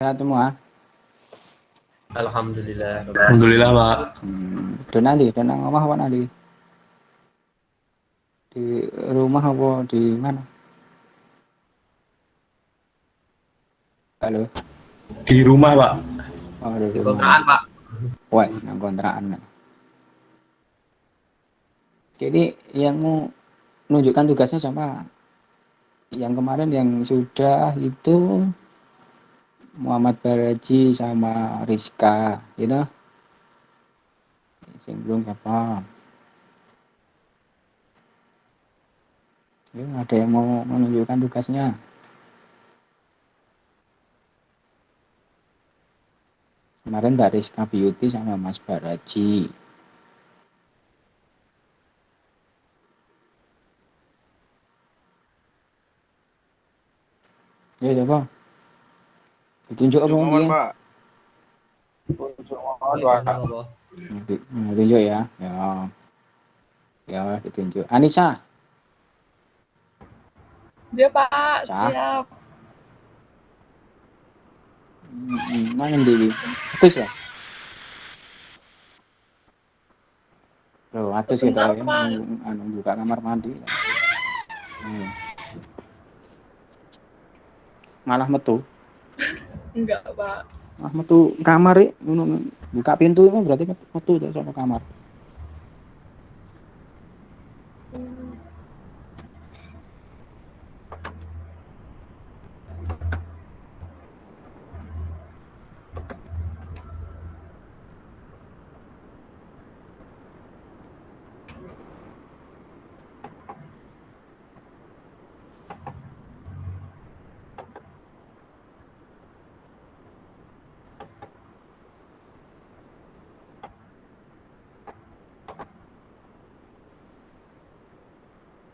Sehat semua. Alhamdulillah. Alhamdulillah, Pak. Dan nang omah apa nanti? Di rumah apa di mana? Halo. Di rumah, Pak. Oh, di Di rumah. kontrakan, Pak. Wah, nang kontrakan. Jadi yang mau menunjukkan tugasnya sama yang kemarin yang sudah itu Muhammad Baraji sama Rizka, gitu. Yang belum siapa? Ya, ada yang mau menunjukkan tugasnya. Kemarin Mbak Rizka Beauty sama Mas Baraji. Ya, coba. Ditunjuk apa Mawon, mungkin? Pak. Baik, tentang apa? Ditunjuk ya. Ya. Ya, ditunjuk. Anissa. Dia Pak, Cah. siap. Mana Dewi? Atus ya? Loh, atus gitu Sebentar, ya. Pak. Buka kamar mandi. Malah metu. Enggak, Pak. Malah metu kamar ya. Buka pintu itu berarti metu tuh sama kamar.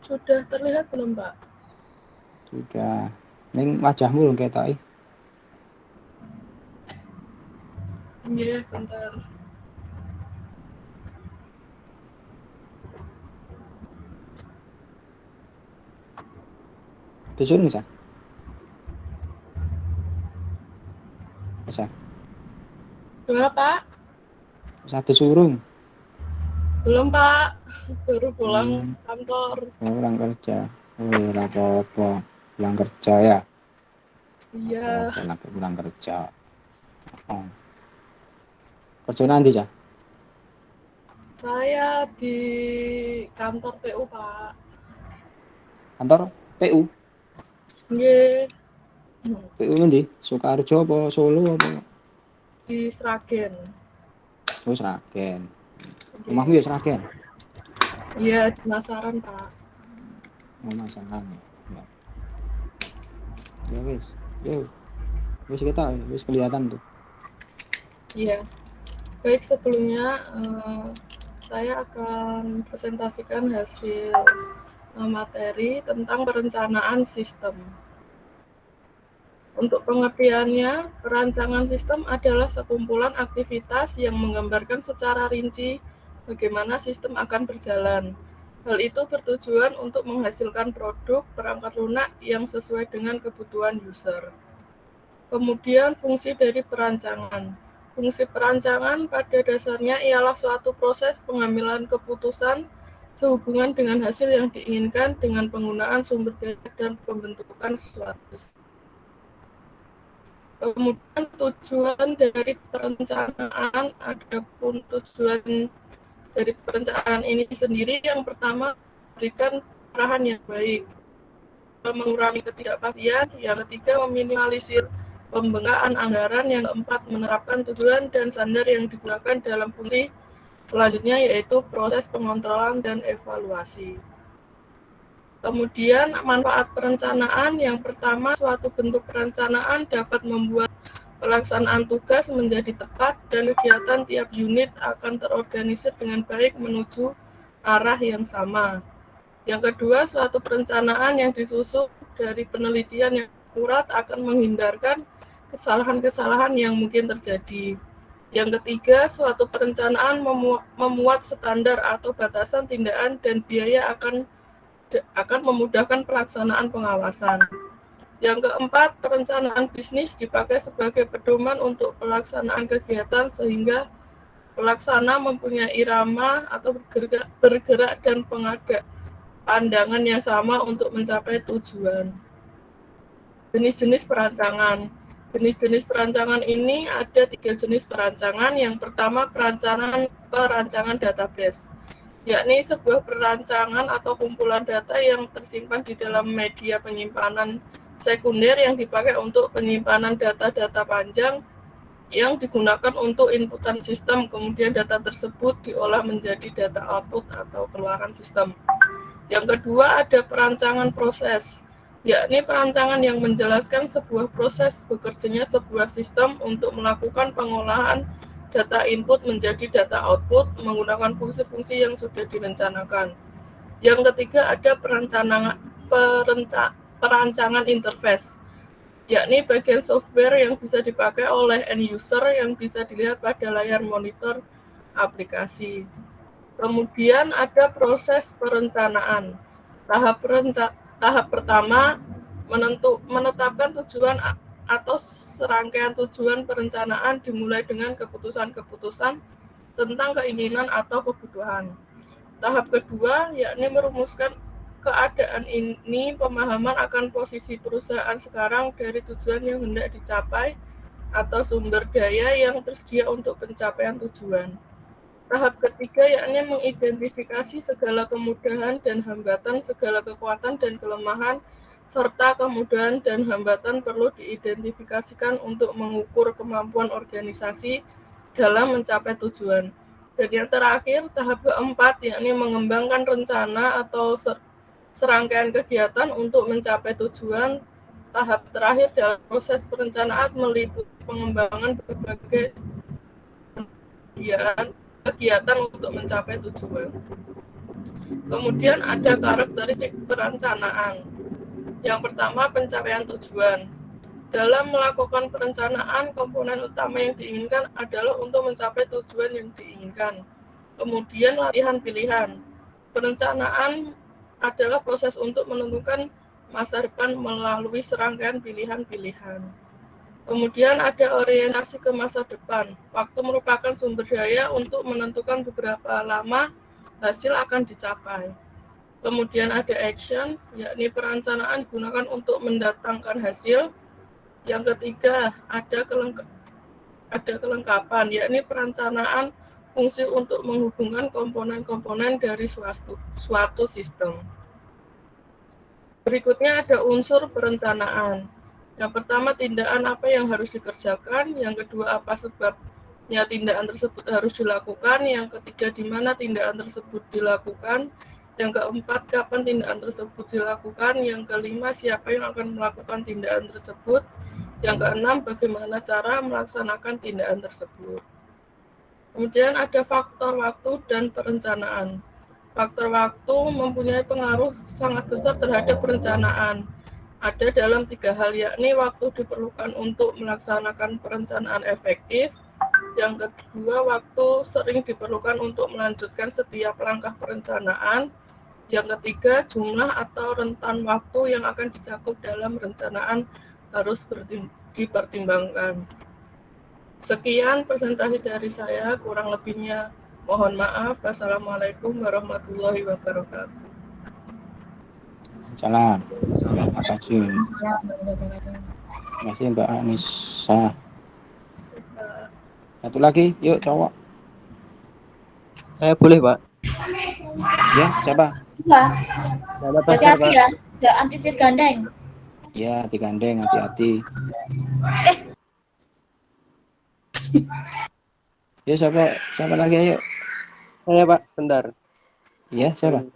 Sudah terlihat belum, Pak? Sudah. Ning wajahmu lho ketoki. Iya, bentar. Disuruh bisa? Bisa. Gimana, Pak? Satu surung. Belum, Pak. Baru pulang kantor. Pulang kerja. Oh, apa-apa. Pulang kerja ya. Iya. Pulang kerja. Oh. Kerja nanti ya? Saya di kantor TU, Pak. Kantor PU. Nggih, PU ngendi? Sukoharjo apa Solo apa? di Sragen. Oh, Sragen. Nggih. Rumahmu ya Sragen? Iya, di Masaran, Pak. Oh, Masakan. Ya. Ya wis. Yo. Wis kita wis kelihatan tuh. Iya. Baik, sebelumnya saya akan presentasikan hasil materi tentang perencanaan sistem. Untuk pengertiannya, perancangan sistem adalah sekumpulan aktivitas yang menggambarkan secara rinci bagaimana sistem akan berjalan. Hal itu bertujuan untuk menghasilkan produk perangkat lunak yang sesuai dengan kebutuhan user. Kemudian fungsi dari perancangan. Fungsi perancangan pada dasarnya ialah suatu proses pengambilan keputusan sehubungan dengan hasil yang diinginkan dengan penggunaan sumber daya dan pembentukan suatu. Kemudian tujuan dari perencanaan, adapun tujuan dari perencanaan ini sendiri yang pertama memberikan arahan yang baik, mengurangi ketidakpastian, yang ketiga meminimalisir pembengkakan anggaran, yang keempat menerapkan tujuan dan standar yang digunakan dalam fungsi selanjutnya yaitu proses pengontrolan dan evaluasi. Kemudian manfaat perencanaan yang pertama, suatu bentuk perencanaan dapat membuat pelaksanaan tugas menjadi tepat dan kegiatan tiap unit akan terorganisir dengan baik menuju arah yang sama. Yang kedua, suatu perencanaan yang disusun dari penelitian yang akurat akan menghindarkan kesalahan-kesalahan yang mungkin terjadi. Yang ketiga, suatu perencanaan memuat standar atau batasan tindakan dan biaya akan memudahkan pelaksanaan pengawasan. Yang keempat, perencanaan bisnis dipakai sebagai pedoman untuk pelaksanaan kegiatan sehingga pelaksana mempunyai irama atau bergerak dan pengada pandangan yang sama untuk mencapai tujuan. Jenis-jenis perancangan. Jenis-jenis perancangan ini ada 3 jenis perancangan. Yang pertama, perancangan database, yakni sebuah perancangan atau kumpulan data yang tersimpan di dalam media penyimpanan sekunder yang dipakai untuk penyimpanan data-data panjang yang digunakan untuk inputan sistem, kemudian data tersebut diolah menjadi data output atau keluaran sistem. Yang kedua, ada perancangan proses, yakni perancangan yang menjelaskan sebuah proses bekerjanya sebuah sistem untuk melakukan pengolahan data input menjadi data output menggunakan fungsi-fungsi yang sudah direncanakan. Yang ketiga, ada perancangan interface, yakni bagian software yang bisa dipakai oleh end user yang bisa dilihat pada layar monitor aplikasi. Kemudian ada proses perencanaan. Tahap pertama, menetapkan tujuan atau serangkaian tujuan perencanaan dimulai dengan keputusan-keputusan tentang keinginan atau kebutuhan. Tahap kedua, yakni merumuskan keadaan ini, pemahaman akan posisi perusahaan sekarang dari tujuan yang hendak dicapai atau sumber daya yang tersedia untuk pencapaian tujuan. Tahap ketiga, yakni mengidentifikasi segala kemudahan dan hambatan, segala kekuatan dan kelemahan, serta kemudahan dan hambatan perlu diidentifikasikan untuk mengukur kemampuan organisasi dalam mencapai tujuan. Dan yang terakhir, tahap keempat, yakni mengembangkan rencana atau serangkaian kegiatan untuk mencapai tujuan. Tahap terakhir dalam proses perencanaan meliputi pengembangan berbagai kegiatan untuk mencapai tujuan. Kemudian ada karakteristik perencanaan. Yang pertama, pencapaian tujuan. Dalam melakukan perencanaan, komponen utama yang diinginkan adalah untuk mencapai tujuan yang diinginkan. Kemudian latihan pilihan. Perencanaan adalah proses untuk menentukan masa depan melalui serangkaian pilihan-pilihan. Kemudian ada orientasi ke masa depan. Waktu merupakan sumber daya untuk menentukan beberapa lama hasil akan dicapai. Kemudian ada action, yakni perencanaan digunakan untuk mendatangkan hasil. Yang ketiga, ada kelengkapan, yakni perencanaan fungsi untuk menghubungkan komponen-komponen dari suatu sistem. Berikutnya ada unsur perencanaan. Yang pertama, tindakan apa yang harus dikerjakan. Yang kedua, apa sebabnya tindakan tersebut harus dilakukan. Yang ketiga, di mana tindakan tersebut dilakukan. Yang keempat, kapan tindakan tersebut dilakukan. Yang kelima, siapa yang akan melakukan tindakan tersebut. Yang keenam, bagaimana cara melaksanakan tindakan tersebut. Kemudian ada faktor waktu dan perencanaan. Faktor waktu mempunyai pengaruh sangat besar terhadap perencanaan. Ada dalam 3 hal, yakni waktu diperlukan untuk melaksanakan perencanaan efektif. Yang kedua, waktu sering diperlukan untuk melanjutkan setiap langkah perencanaan. Yang ketiga, jumlah atau rentan waktu yang akan dicakup dalam perencanaan harus dipertimbangkan. Sekian presentasi dari saya, kurang lebihnya mohon maaf. Wassalamualaikum warahmatullahi wabarakatuh. Salam. Terima kasih. Terima kasih Mbak Anissa. Satu lagi, yuk cowok. Saya boleh, Pak. Ya, siapa? Iya, Sahabat hati-hati Pak. ya, jangan cicit gandeng. Ya, digandeng, hati-hati. Ya, siapa lagi, ayo. Saya, Pak, bentar. Iya, siapa?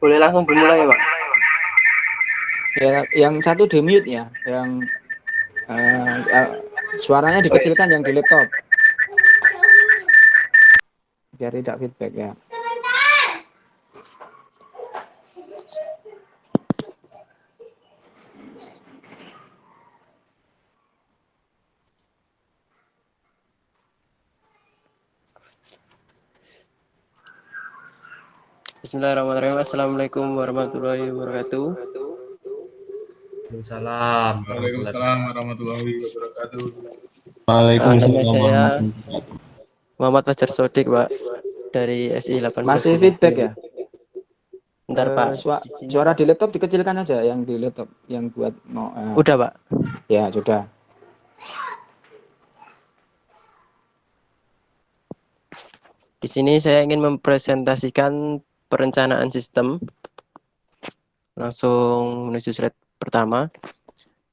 Boleh langsung dimulai ya, Pak? Ya, yang satu di mute ya, yang suaranya dikecilkan yang di laptop. Biar tidak feedback ya. Bismillahirrahmanirrahim. Assalamualaikum warahmatullahi wabarakatuh. Waalaikumsalam Waalaikumsalam warahmatullahi wabarakatuh. Nama saya Waalaikumsalam. Muhammad Fajar Sodik, Pak, dari SI 18. Masih feedback ya? Bentar, Pak. Suara di laptop dikecilkan aja, yang di laptop yang buat mau. Udah, Pak. Ya, sudah. Di sini saya ingin mempresentasikan perencanaan sistem. Langsung menuju slide pertama,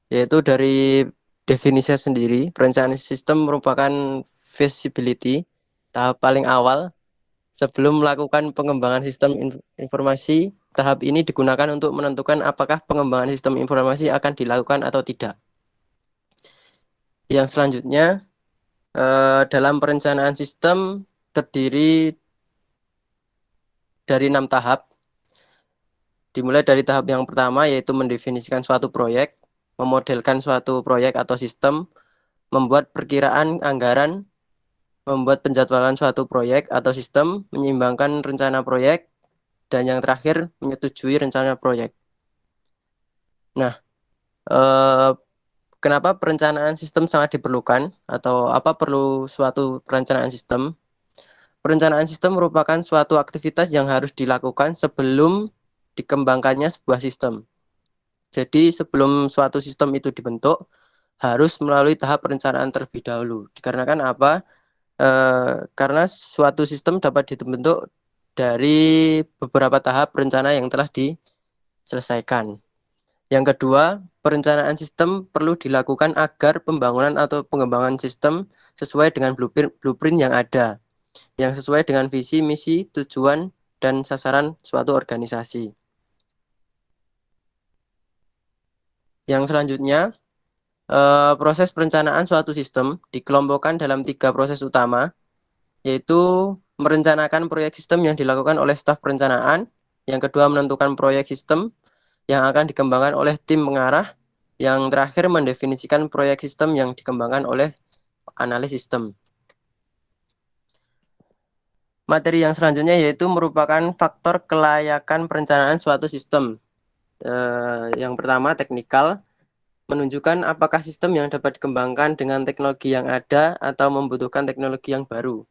yaitu dari definisi sendiri. Perencanaan sistem merupakan feasibility, tahap paling awal sebelum melakukan pengembangan sistem informasi. Tahap ini digunakan untuk menentukan apakah pengembangan sistem informasi akan dilakukan atau tidak. Yang selanjutnya, dalam perencanaan sistem terdiri dari 6 tahap. Dimulai dari tahap yang pertama, yaitu mendefinisikan suatu proyek, memodelkan suatu proyek atau sistem, membuat perkiraan anggaran, membuat penjadwalan suatu proyek atau sistem, menyeimbangkan rencana proyek, dan yang terakhir menyetujui rencana proyek. Nah, kenapa perencanaan sistem sangat diperlukan, atau apa perlu suatu perencanaan sistem? Perencanaan sistem merupakan suatu aktivitas yang harus dilakukan sebelum dikembangkannya sebuah sistem. Jadi sebelum suatu sistem itu dibentuk, harus melalui tahap perencanaan terlebih dahulu. Dikarenakan apa? Karena suatu sistem dapat dibentuk dari beberapa tahap rencana yang telah diselesaikan. Yang kedua, perencanaan sistem perlu dilakukan agar pembangunan atau pengembangan sistem sesuai dengan blueprint yang ada, yang sesuai dengan visi, misi, tujuan, dan sasaran suatu organisasi. Yang selanjutnya, proses perencanaan suatu sistem dikelompokkan dalam 3 proses utama, yaitu merencanakan proyek sistem yang dilakukan oleh staf perencanaan, yang kedua menentukan proyek sistem yang akan dikembangkan oleh tim pengarah, yang terakhir mendefinisikan proyek sistem yang dikembangkan oleh analis sistem. Materi yang selanjutnya yaitu merupakan faktor kelayakan perencanaan suatu sistem. Yang pertama, teknikal, menunjukkan apakah sistem yang dapat dikembangkan dengan teknologi yang ada atau membutuhkan teknologi yang baru.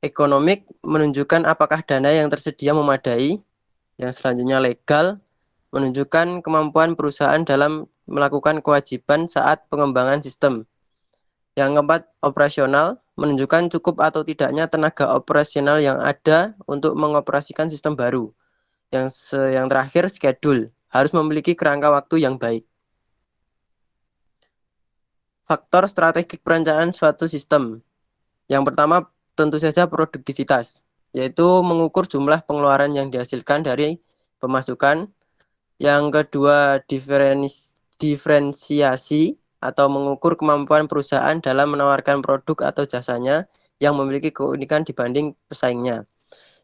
Ekonomik, menunjukkan apakah dana yang tersedia memadai. Yang selanjutnya, legal, menunjukkan kemampuan perusahaan dalam melakukan kewajiban saat pengembangan sistem. Yang keempat, operasional, menunjukkan cukup atau tidaknya tenaga operasional yang ada untuk mengoperasikan sistem baru. Yang terakhir, schedule, harus memiliki kerangka waktu yang baik. Faktor strategik perencanaan suatu sistem. Yang pertama, tentu saja produktivitas, yaitu mengukur jumlah pengeluaran yang dihasilkan dari pemasukan. Yang kedua, diferensiasi, atau mengukur kemampuan perusahaan dalam menawarkan produk atau jasanya yang memiliki keunikan dibanding pesaingnya.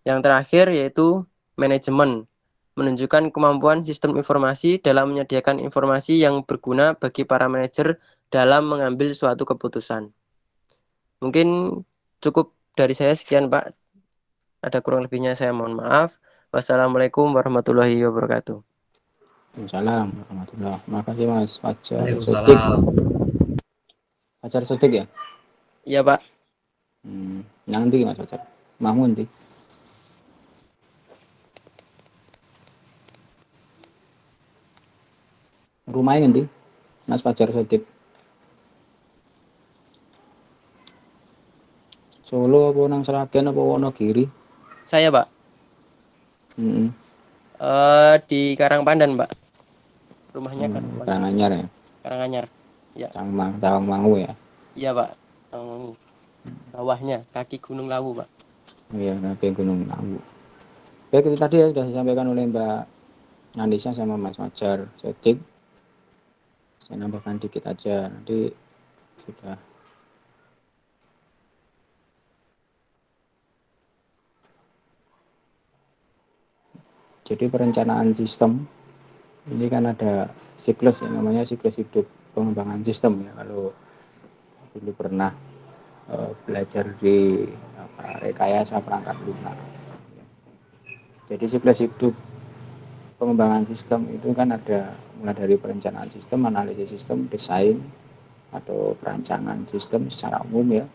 Yang terakhir yaitu manajemen, menunjukkan kemampuan sistem informasi dalam menyediakan informasi yang berguna bagi para manajer dalam mengambil suatu keputusan. Mungkin cukup dari saya, sekian Pak. Ada kurang lebihnya saya mohon maaf. Wassalamualaikum warahmatullahi wabarakatuh. Waalaikumsalam warahmatullahi wabarakatuh. Makasih Mas Fajar Sodik. Waalaikumsalam. Fajar Sodik ya? Iya, Pak. Nanti Mas Fajar. Mau nanti. Rumahnya nanti Mas Fajar Sodik. Solo apa nang Seragen apa Wonogiri? Saya, Pak. Di Karangpandan, Pak. Rumahnya kan Karanganyar ya? Karanganyar. Ya. Tawangmangu ya? Iya, Pak. Bawahnya kaki Gunung Lawu, Pak. Iya, kaki Gunung Lawu. Baik, itu tadi ya sudah disampaikan oleh Mbak Anissa sama Mas Fajar Sotik. Saya nambahkan dikit aja, nanti sudah. Jadi perencanaan sistem ini kan ada siklus ya, namanya siklus hidup pengembangan sistem ya. Kalau dulu pernah belajar di rekayasa perangkat lunak. Jadi siklus hidup pengembangan sistem itu kan ada mulai dari perencanaan sistem, analisis sistem, desain atau perancangan sistem secara umum ya.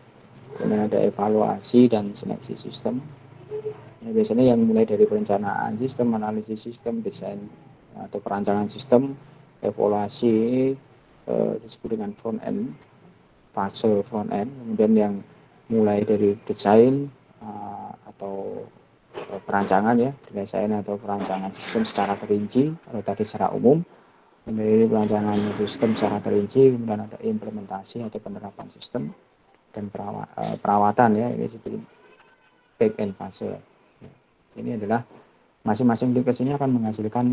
Kemudian ada evaluasi dan seleksi sistem. Ya, biasanya yang mulai dari perencanaan sistem, analisis sistem, desain atau perancangan sistem, evaluasi disebut dengan front end, fase front end. Kemudian yang mulai dari desain atau perancangan ya, desain atau perancangan sistem secara terinci, atau tadi secara umum. Kemudian perancangan sistem secara terinci, kemudian ada implementasi atau penerapan sistem dan perawatan ya, ini disebut back end fase. Ini adalah masing-masing tugas ini akan menghasilkan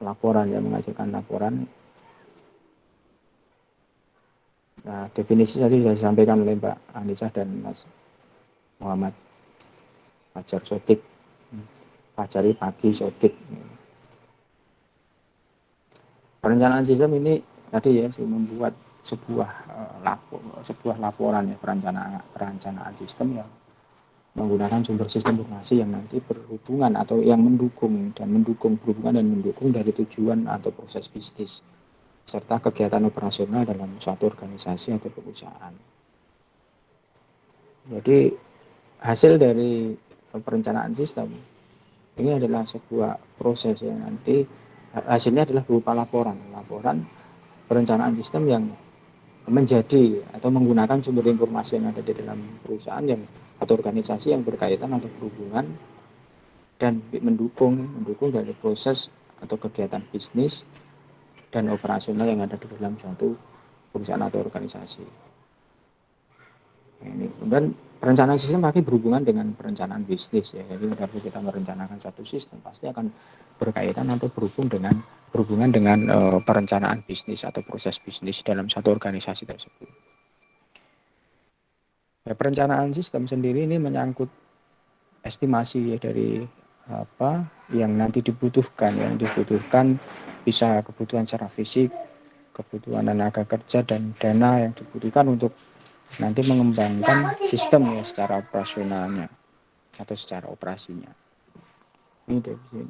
laporan ya, menghasilkan laporan. Nah, definisi tadi sudah disampaikan oleh Mbak Anissa dan Mas Muhammad Fajar Sotik. Fajari pagi Sotik. Perencanaan sistem ini tadi ya membuat sebuah laporan ya, perencanaan sistem yang menggunakan sumber sistem informasi yang nanti berhubungan atau yang mendukung berhubungan dan mendukung dari tujuan atau proses bisnis serta kegiatan operasional dalam suatu organisasi atau perusahaan. Jadi hasil dari perencanaan sistem ini adalah sebuah proses yang nanti hasilnya adalah berupa laporan perencanaan sistem yang menjadi atau menggunakan sumber informasi yang ada di dalam perusahaan yang atau organisasi yang berkaitan atau berhubungan dan mendukung dari proses atau kegiatan bisnis dan operasional yang ada di dalam suatu perusahaan atau organisasi. Ini kemudian perencanaan sistem pasti berhubungan dengan perencanaan bisnis ya. Jadi kalau kita merencanakan satu sistem pasti akan berkaitan atau berhubungan dengan perencanaan bisnis atau proses bisnis dalam satu organisasi tersebut. Ya, perencanaan sistem sendiri ini menyangkut estimasi ya, dari apa yang nanti dibutuhkan, bisa kebutuhan secara fisik, kebutuhan tenaga kerja dan dana yang dibutuhkan untuk nanti mengembangkan sistem ya secara operasionalnya atau secara operasinya. Ini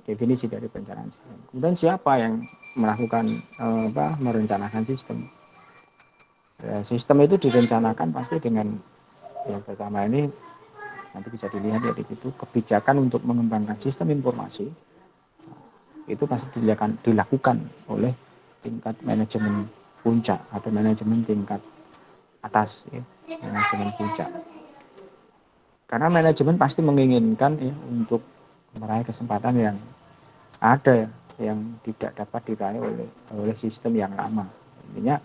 definisi dari perencanaan sistem. Kemudian siapa yang melakukan merencanakan sistem? Ya, sistem itu direncanakan pasti dengan yang pertama ini nanti bisa dilihat ya di situ kebijakan untuk mengembangkan sistem informasi itu pasti dilakukan oleh tingkat manajemen puncak atau manajemen tingkat atas ya, manajemen puncak. Karena manajemen pasti menginginkan ya untuk meraih kesempatan yang ada yang tidak dapat diraih oleh sistem yang lama. Intinya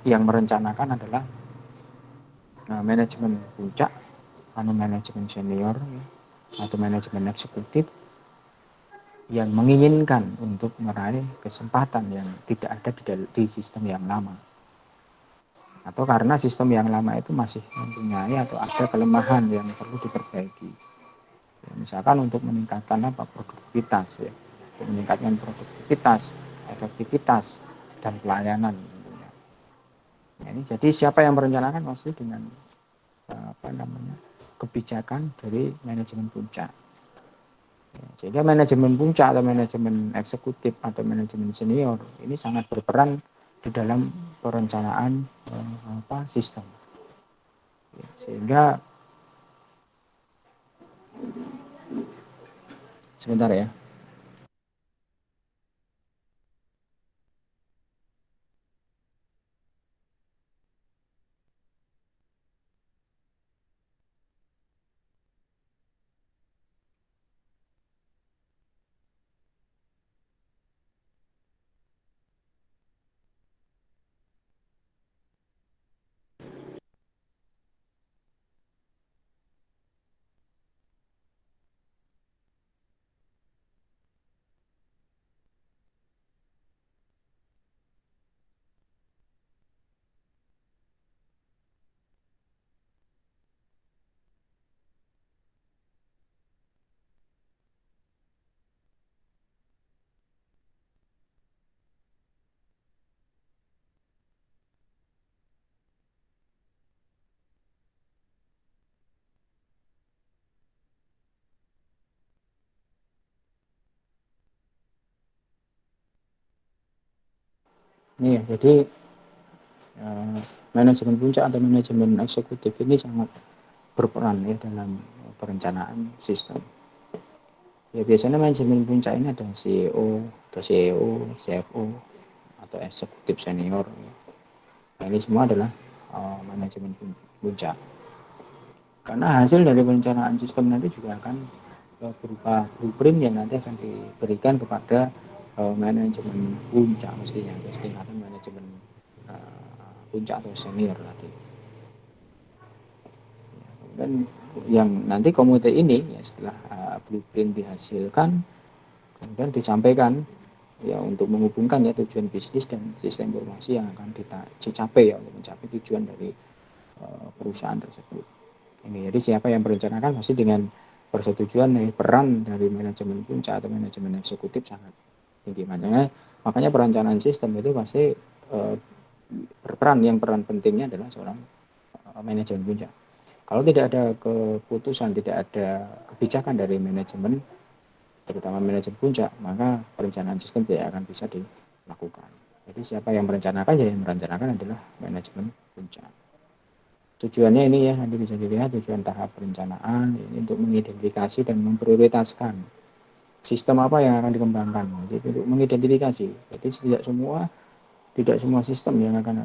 yang merencanakan adalah manajemen puncak, manajemen senior ya, atau manajemen eksekutif yang menginginkan untuk meraih kesempatan yang tidak ada di sistem yang lama. Atau karena sistem yang lama itu masih mempunyai atau ada kelemahan yang perlu diperbaiki. Ya, misalkan untuk meningkatkan produktivitas ya, untuk meningkatkan produktivitas, efektivitas dan pelayanan. Ya, ini jadi siapa yang merencanakan pasti dengan kebijakan dari manajemen puncak. Ya, sehingga manajemen puncak atau manajemen eksekutif atau manajemen senior ini sangat berperan di dalam perencanaan sistem. Ya, sehingga sebentar ya. Iya, jadi manajemen puncak atau manajemen eksekutif ini sangat berperan ya dalam perencanaan sistem. Ya biasanya manajemen puncak ini ada CEO, atau CEO, CFO, atau eksekutif senior. Nah, ini semua adalah manajemen puncak. Karena hasil dari perencanaan sistem nanti juga akan berupa blueprint yang nanti akan diberikan kepada manajemen puncak mestinya, tingkatan manajemen puncak atau senior tadi. Dan yang nanti komite ini ya setelah blueprint dihasilkan kemudian disampaikan ya untuk menghubungkan ya tujuan bisnis dan sistem informasi yang akan dicapai ya untuk mencapai tujuan dari perusahaan tersebut. Ini jadi siapa yang merencanakan pasti dengan persetujuan dari peran dari manajemen puncak atau manajemen eksekutif sangat tinggi. Makanya perencanaan sistem itu pasti peran pentingnya adalah seorang manajemen puncak. Kalau tidak ada keputusan, tidak ada kebijakan dari manajemen, terutama manajemen puncak, maka perencanaan sistem tidak akan bisa dilakukan. Jadi siapa yang merencanakan, ya yang merencanakan adalah manajemen puncak. Tujuannya ini ya, nanti bisa dilihat tujuan tahap perencanaan ini untuk mengidentifikasi dan memprioritaskan sistem apa yang akan dikembangkan. Jadi untuk mengidentifikasi, jadi tidak semua sistem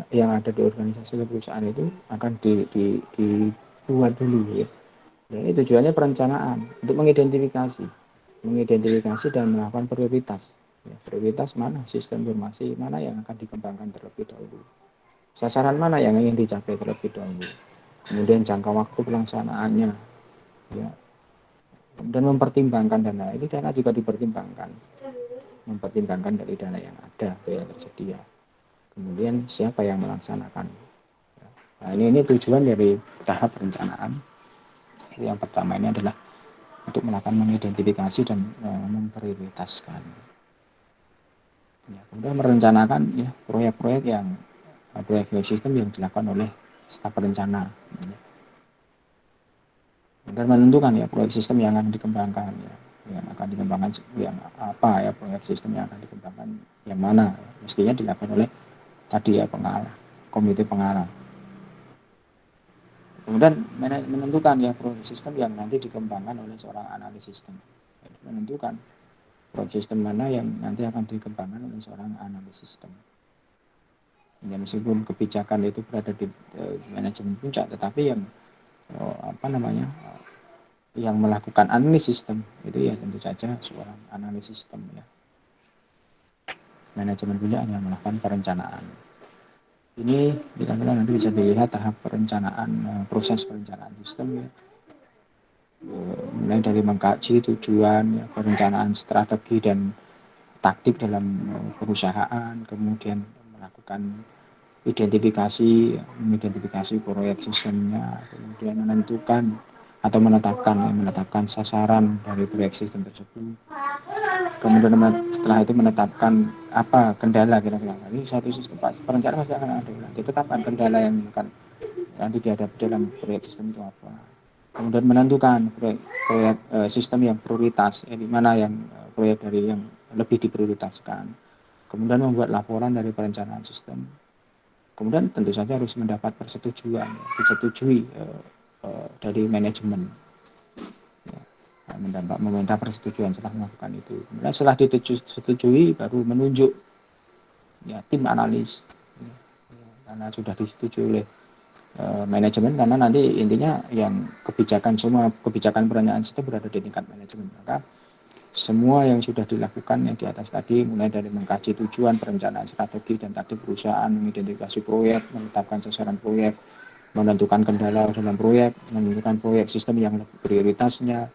yang ada di organisasi perusahaan itu akan dibuat dulu ya. Dan ini tujuannya perencanaan untuk mengidentifikasi dan melakukan prioritas. Ya, prioritas mana sistem informasi mana yang akan dikembangkan terlebih dahulu. Sasaran mana yang ingin dicapai terlebih dahulu. Kemudian jangka waktu pelaksanaannya. Ya. Dan mempertimbangkan dana. Ini dana juga dipertimbangkan. Mempertimbangkan dari dana yang ada, yang tersedia. Kemudian siapa yang melaksanakan. Nah, ini tujuan dari tahap perencanaan. Yang pertama ini adalah untuk melakukan mengidentifikasi dan memprioritaskan. Ya, kemudian merencanakan ya proyek-proyek sistem yang dilakukan oleh staf perencana. Ya. Dan menentukan ya proyek sistem yang akan dikembangkan ya. Yang akan dikembangkan yang apa ya proyek sistem yang akan dikembangkan yang mana ya. Mestinya dilakukan oleh tadi ya komite pengarah. Kemudian menentukan ya proyek sistem yang nanti dikembangkan oleh seorang analis sistem. Jadi menentukan proyek sistem mana yang nanti akan dikembangkan oleh seorang analis sistem. Ya meskipun kebijakan itu berada di manajemen puncak, tetapi yang yang melakukan analis sistem itu ya tentu saja seorang analis sistem ya. Manajemen puncak yang melakukan perencanaan. Ini kira-kira nanti bisa dilihat tahap perencanaan, proses perencanaan sistem ya. Mulai dari mengkaji tujuan, ya, perencanaan strategi dan taktik dalam perusahaan, kemudian melakukan mengidentifikasi proyek sistemnya, kemudian menetapkan sasaran dari proyek sistem tersebut. Kemudian setelah itu menetapkan apa kendala kira-kira. Ini satu sistem perencanaan pasti akan ada. Ditetapkan kendala yang akan nanti dihadapi dalam proyek sistem itu apa. Kemudian menentukan proyek sistem yang prioritas, di mana yang proyek dari yang lebih diprioritaskan. Kemudian membuat laporan dari perencanaan sistem. Kemudian tentu saja harus mendapat persetujuan, disetujui dari manajemen. Meminta persetujuan setelah melakukan itu. Kemudian setelah disetujui baru menunjuk ya tim analis. Karena sudah disetujui oleh manajemen, karena nanti intinya yang semua kebijakan perencanaan sistem berada di tingkat manajemen. Maka semua yang sudah dilakukan yang di atas tadi, mulai dari mengkaji tujuan, perencanaan strategi dan taktik perusahaan, mengidentifikasi proyek, menetapkan sasaran proyek, menentukan kendala dalam proyek, menentukan proyek sistem yang prioritasnya,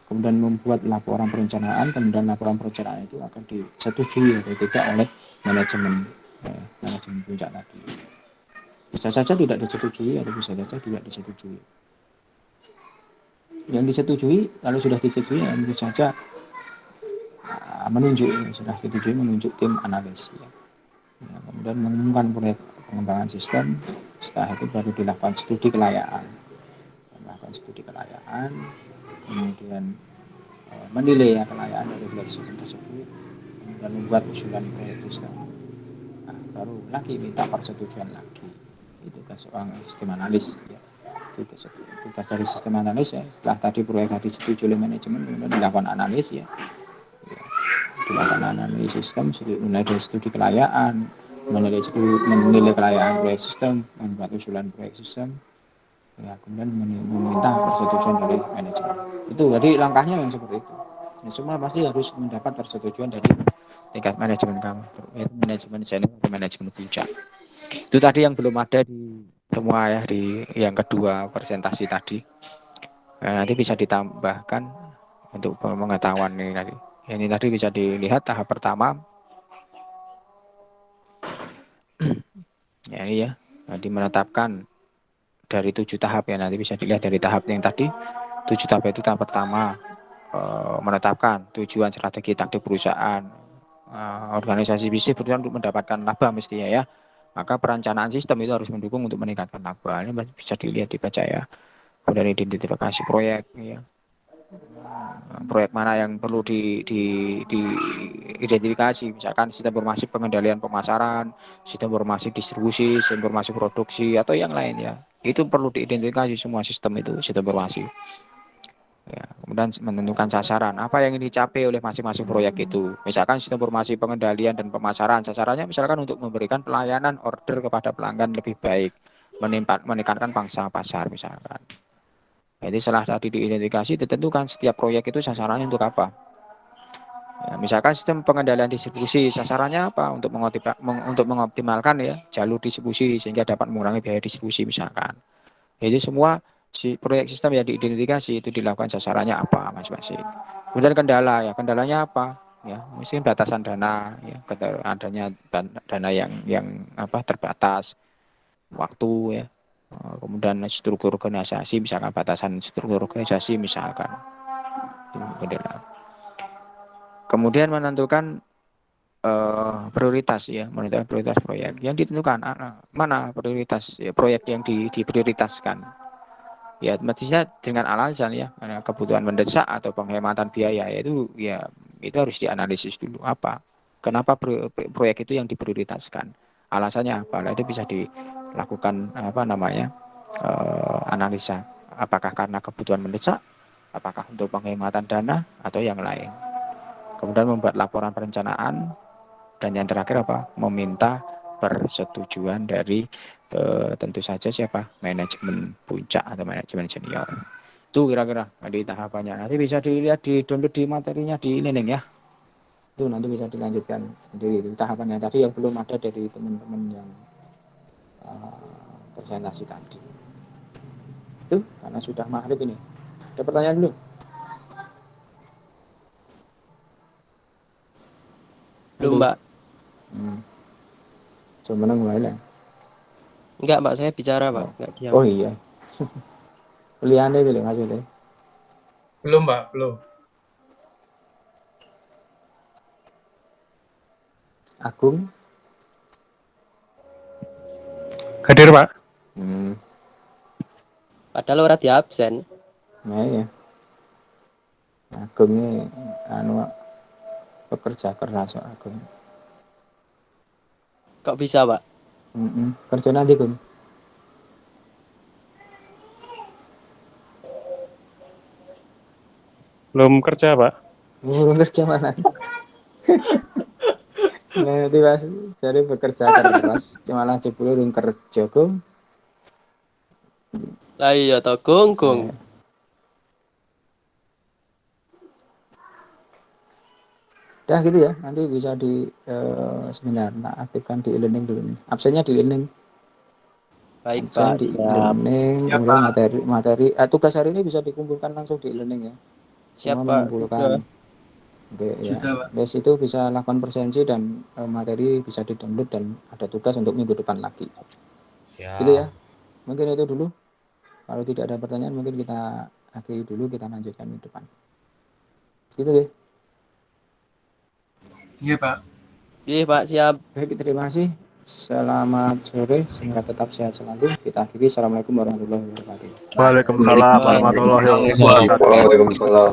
kemudian membuat laporan perencanaan, kemudian laporan perencanaan itu akan disetujui atau tidak oleh manajemen puncak tadi. Bisa saja tidak disetujui atau bisa saja tidak disetujui. Yang disetujui, kalau sudah disetujui, tentu saja menunjuk tim analis ya. Kemudian mengumumkan proyek pengembangan sistem. Setelah itu baru dilakukan studi kelayakan, kemudian menilai kelayakan dari proyek sistem tersebut, kemudian membuat usulan proyek sistem. Nah, baru lagi minta persetujuan lagi. Itu tugas seorang sistem analis ya. Tugas dari sistem analis ya, setelah tadi proyek disetujui oleh manajemen, kemudian dilakukan analis ya. Dilakukan analisis sistem mulai dari studi kelayaan, menilai kelayaan proyek sistem, membuat usulan proyek sistem, ya, kemudian meminta persetujuan dari manajemen. Itu jadi langkahnya yang seperti itu. Ya, semua pasti harus mendapat persetujuan dari tingkat manajemen kamu, yaitu manajemen senior atau manajemen puncak. Itu tadi yang belum ada di semua ya, di yang kedua presentasi tadi. Nanti bisa ditambahkan untuk pengetahuan ini tadi. Ini tadi bisa dilihat tahap pertama. Ya ini ya, nanti menetapkan dari 7 tahap ya, nanti bisa dilihat dari tahap yang tadi. 7 tahap itu tahap pertama, menetapkan tujuan strategi taktik perusahaan, organisasi bisnis bertujuan untuk mendapatkan laba mestinya ya. Maka perencanaan sistem itu harus mendukung untuk meningkatkan laba. Ini bisa dilihat, dibaca ya. Kemudian identifikasi proyek ya. Proyek mana yang perlu diidentifikasi, misalkan sistem informasi pengendalian pemasaran, sistem informasi distribusi, sistem informasi produksi, atau yang lain ya. Itu perlu diidentifikasi semua sistem itu, sistem informasi. Ya, kemudian menentukan sasaran, apa yang ingin dicapai oleh masing-masing proyek itu. Misalkan sistem informasi pengendalian dan pemasaran, sasarannya misalkan untuk memberikan pelayanan order kepada pelanggan lebih baik, meningkatkan pangsa pasar misalkan. Jadi setelah tadi diidentifikasi, ditentukan setiap proyek itu sasarannya untuk apa. Ya, misalkan sistem pengendalian distribusi, sasarannya apa? Untuk mengoptimalkan ya jalur distribusi sehingga dapat mengurangi biaya distribusi misalkan. Jadi semua proyek sistem yang diidentifikasi itu dilakukan sasarannya apa masing-masing. Kemudian kendala ya, kendalanya apa? Ya, mungkin batasan dana ya, adanya dana yang terbatas, waktu ya. Kemudian struktur organisasi, misalkan batasan struktur organisasi misalkan. Kemudian menentukan prioritas ya, menentukan prioritas proyek yang ditentukan, mana prioritas ya, proyek yang diprioritaskan. Ya mestinya dengan alasan ya, karena kebutuhan mendesak atau penghematan biaya, itu harus dianalisis dulu apa. Kenapa proyek itu yang diprioritaskan? Alasannya apa? Nah, itu bisa dilakukan analisa. Apakah karena kebutuhan mendesak, apakah untuk penghematan dana atau yang lain. Kemudian membuat laporan perencanaan, dan yang terakhir apa? Meminta persetujuan dari tentu saja siapa? Manajemen puncak atau manajemen senior. Itu kira-kira di tahapannya. Nanti bisa dilihat, di download di materinya di Neneng ya. Itu nanti bisa dilanjutkan di tahapannya tadi yang belum ada dari teman-teman yang presentasi tadi. Itu karena sudah maghrib ini. Ada pertanyaan dulu? Belum, Mbak. Cuma mulai lah. Enggak, Mbak, saya bicara, Pak. Enggak diam. Oh iya. Kuliahnya belum hasilnya? Belum, Mbak, belum. Agung? Hadir, Pak. Padahal ora di absen. Nah iya. Agungnya pekerja keras Agung. Kok bisa, Pak? Kerja nanti Gung. Belum kerja, Pak. Belum kerja mana? Nanti pas jadi bekerja keras, malah jebule urung kerja Gung. Lah iya to, Gung. Dah gitu ya, nanti bisa di seminar, aktifkan di e-learning dulu nih. Absennya di e-learning. Baik, Absen Pak. di e-learning, kemudian materi tugas hari ini bisa dikumpulkan langsung di e-learning ya. Siap, Semua Pak. mengumpulkan. Oke, ya. Dari situ bisa lakukan presensi dan materi bisa di-download dan ada tugas untuk minggu depan lagi. Ya. Gitu ya. Mungkin itu dulu. Kalau tidak ada pertanyaan mungkin kita akhiri dulu, kita lanjutkan minggu depan. Gitu deh. Iya, Pak. Iya, Pak, siap. Baik, terima kasih. Selamat sore, semoga tetap sehat selalu. Kita akhiri. Assalamualaikum warahmatullahi wabarakatuh. Waalaikumsalam warahmatullahi wabarakatuh. Waalaikumsalam.